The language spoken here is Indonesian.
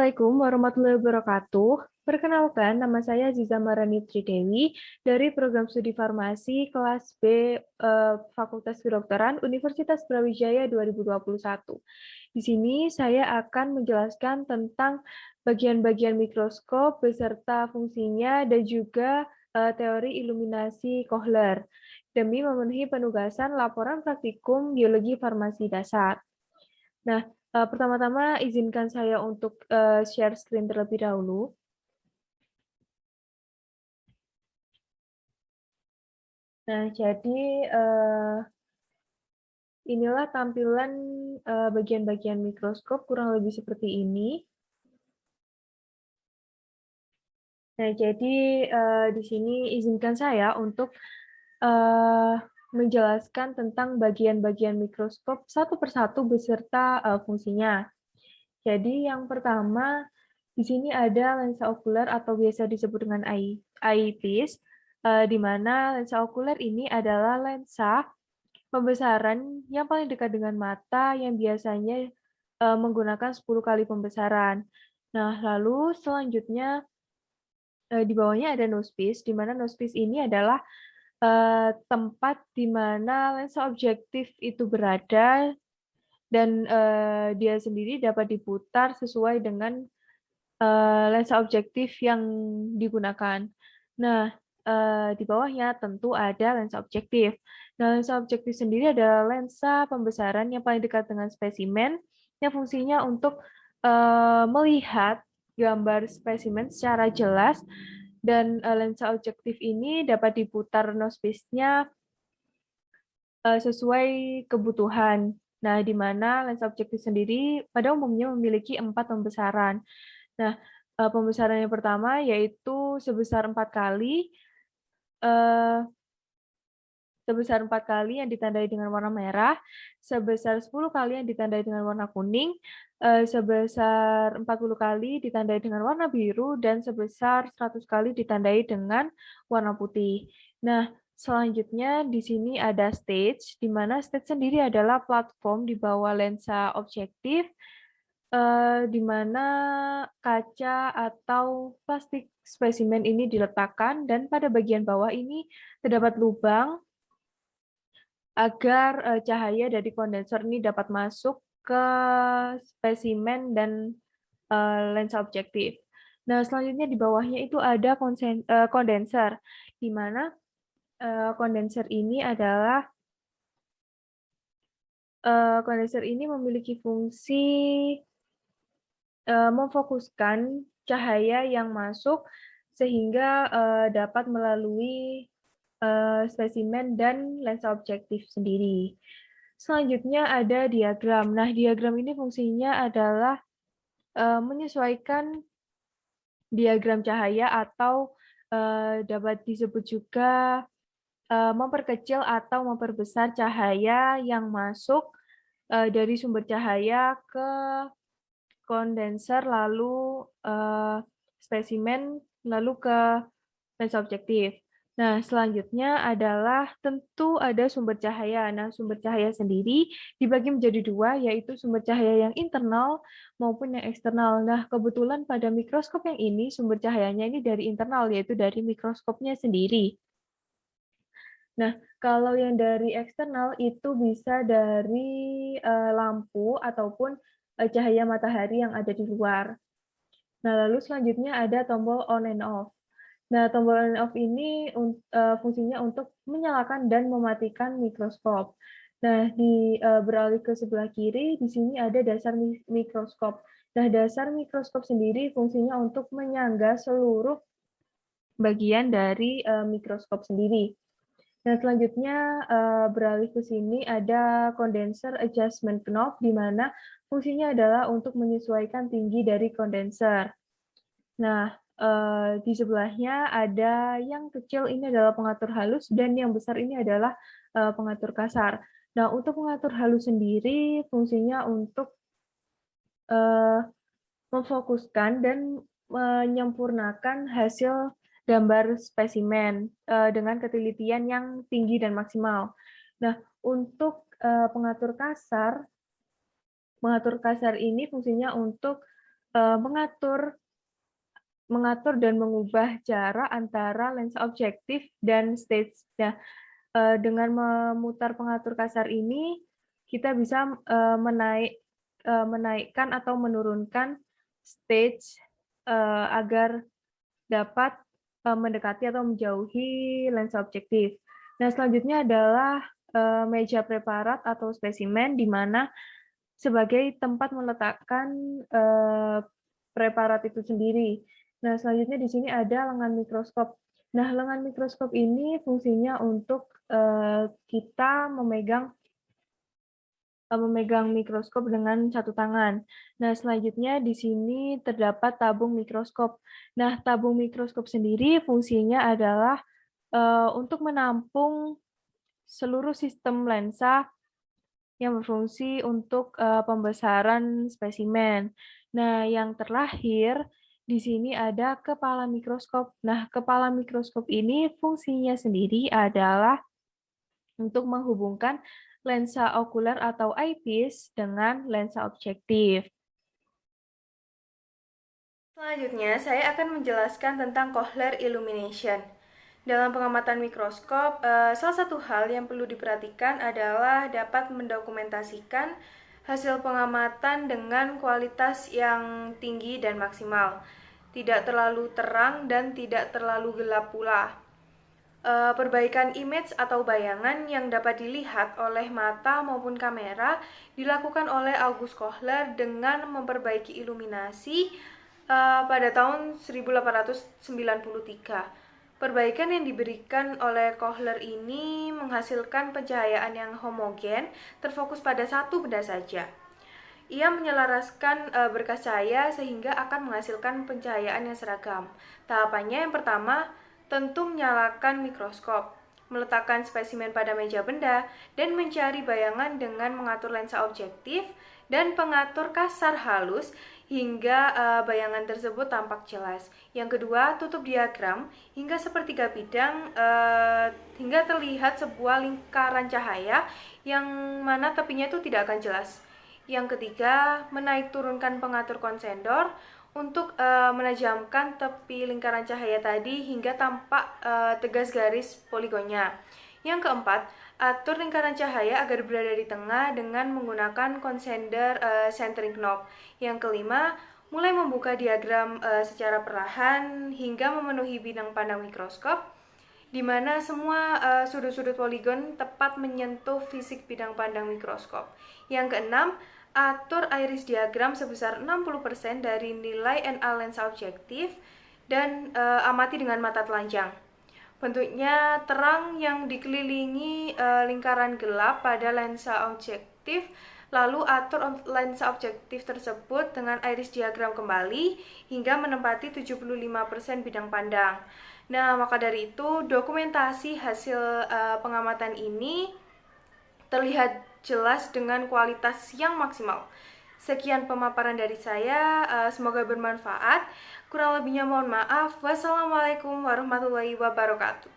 Assalamualaikum warahmatullahi wabarakatuh. Perkenalkan, nama saya Aziza Marani Tridewi dari Program Studi Farmasi kelas B Fakultas Kedokteran Universitas Brawijaya 2021. Di sini saya akan menjelaskan tentang bagian-bagian mikroskop beserta fungsinya dan juga teori iluminasi Kohler demi memenuhi penugasan laporan praktikum biologi farmasi dasar. Nah, pertama-tama izinkan saya untuk share screen terlebih dahulu. Nah, jadi inilah tampilan bagian-bagian mikroskop kurang lebih seperti ini. Nah, jadi di sini izinkan saya untuk menjelaskan tentang bagian-bagian mikroskop satu persatu beserta fungsinya. Jadi yang pertama, di sini ada lensa okuler atau biasa disebut dengan eyepiece, di mana lensa okuler ini adalah lensa pembesaran yang paling dekat dengan mata yang biasanya menggunakan 10 kali pembesaran. Nah, lalu selanjutnya di bawahnya ada nosepiece, di mana nosepiece ini adalah tempat di mana lensa objektif itu berada dan dia sendiri dapat diputar sesuai dengan lensa objektif yang digunakan. Nah, di bawahnya tentu ada lensa objektif. Nah, lensa objektif sendiri adalah lensa pembesaran yang paling dekat dengan spesimen, yang fungsinya untuk melihat gambar spesimen secara jelas, dan lensa objektif ini dapat diputar nosepiece-nya sesuai kebutuhan. Nah, di mana lensa objektif sendiri pada umumnya memiliki 4 pembesaran. Nah, pembesaran yang pertama yaitu sebesar 4 kali, yang ditandai dengan warna merah, sebesar 10 kali yang ditandai dengan warna kuning, sebesar 40 kali ditandai dengan warna biru, dan sebesar 100 kali ditandai dengan warna putih. Nah, selanjutnya di sini ada stage, di mana stage sendiri adalah platform di bawah lensa objektif, di mana kaca atau plastik spesimen ini diletakkan, dan pada bagian bawah ini terdapat lubang agar cahaya dari kondensor ini dapat masuk ke spesimen dan lensa objektif. Nah, selanjutnya di bawahnya itu ada kondenser, di mana kondenser ini adalah kondenser ini memiliki fungsi memfokuskan cahaya yang masuk sehingga dapat melalui spesimen dan lensa objektif sendiri. Selanjutnya ada diagram. Nah, diagram ini fungsinya adalah menyesuaikan diagram cahaya atau dapat disebut juga memperkecil atau memperbesar cahaya yang masuk dari sumber cahaya ke kondenser, lalu spesimen, lalu ke lensa objektif. Nah, selanjutnya adalah tentu ada sumber cahaya. Nah, sumber cahaya sendiri dibagi menjadi dua, yaitu sumber cahaya yang internal maupun yang eksternal. Nah, kebetulan pada mikroskop yang ini, sumber cahayanya ini dari internal, yaitu dari mikroskopnya sendiri. Nah, kalau yang dari eksternal itu bisa dari lampu ataupun cahaya matahari yang ada di luar. Nah, lalu selanjutnya ada tombol on and off. Nah, tombol on and off ini fungsinya untuk menyalakan dan mematikan mikroskop. Nah, beralih ke sebelah kiri, di sini ada dasar mikroskop. Nah, dasar mikroskop sendiri fungsinya untuk menyangga seluruh bagian dari mikroskop sendiri. Nah, selanjutnya beralih ke sini ada condenser adjustment knob, di mana fungsinya adalah untuk menyesuaikan tinggi dari kondenser. Nah, di sebelahnya ada yang kecil, ini adalah pengatur halus, dan yang besar ini adalah pengatur kasar. Nah, untuk pengatur halus sendiri fungsinya untuk memfokuskan dan menyempurnakan hasil gambar spesimen dengan ketelitian yang tinggi dan maksimal. Nah, untuk pengatur kasar ini fungsinya untuk mengatur dan mengubah jarak antara lensa objektif dan stage. Nah, dengan memutar pengatur kasar ini, kita bisa menaikkan atau menurunkan stage agar dapat mendekati atau menjauhi lensa objektif. Nah, selanjutnya adalah meja preparat atau spesimen, di mana sebagai tempat meletakkan preparat itu sendiri. Nah, selanjutnya di sini ada lengan mikroskop. Nah, lengan mikroskop ini fungsinya untuk kita memegang mikroskop dengan satu tangan. Nah, selanjutnya di sini terdapat tabung mikroskop. Nah, tabung mikroskop sendiri fungsinya adalah untuk menampung seluruh sistem lensa yang berfungsi untuk pembesaran spesimen. Nah, yang terakhir di sini ada kepala mikroskop. Nah, kepala mikroskop ini fungsinya sendiri adalah untuk menghubungkan lensa okuler atau eyepiece dengan lensa objektif. Selanjutnya, saya akan menjelaskan tentang cochlear illumination. Dalam pengamatan mikroskop, salah satu hal yang perlu diperhatikan adalah dapat mendokumentasikan hasil pengamatan dengan kualitas yang tinggi dan maksimal, tidak terlalu terang dan tidak terlalu gelap pula. Perbaikan image atau bayangan yang dapat dilihat oleh mata maupun kamera dilakukan oleh August Cochlear dengan memperbaiki iluminasi pada tahun 1893. Perbaikan yang diberikan oleh Cochlear ini menghasilkan pencahayaan yang homogen, terfokus pada satu benda saja. Ia menyelaraskan berkas cahaya sehingga akan menghasilkan pencahayaan yang seragam. Tahapannya yang pertama, tentu menyalakan mikroskop, meletakkan spesimen pada meja benda, dan mencari bayangan dengan mengatur lensa objektif dan pengatur kasar halus hingga bayangan tersebut tampak jelas. Yang kedua, tutup diagram hingga sepertiga bidang hingga terlihat sebuah lingkaran cahaya yang mana tepinya itu tidak akan jelas. Yang ketiga, menaik turunkan pengatur konsendor untuk menajamkan tepi lingkaran cahaya tadi hingga tampak tegas garis poligonnya. Yang keempat, atur lingkaran cahaya agar berada di tengah dengan menggunakan konsender centering knob. Yang kelima, mulai membuka diagram secara perlahan hingga memenuhi bidang pandang mikroskop, di mana semua sudut-sudut poligon tepat menyentuh fisik bidang pandang mikroskop. Yang keenam, atur iris diagram sebesar 60% dari nilai NA lensa objektif dan amati dengan mata telanjang. Bentuknya terang yang dikelilingi lingkaran gelap pada lensa objektif, lalu atur lensa objektif tersebut dengan iris diagram kembali hingga menempati 75% bidang pandang. Nah, maka dari itu dokumentasi hasil pengamatan ini terlihat jelas dengan kualitas yang maksimal. Sekian pemaparan dari saya, semoga bermanfaat. Kurang lebihnya mohon maaf. Wassalamualaikum warahmatullahi wabarakatuh.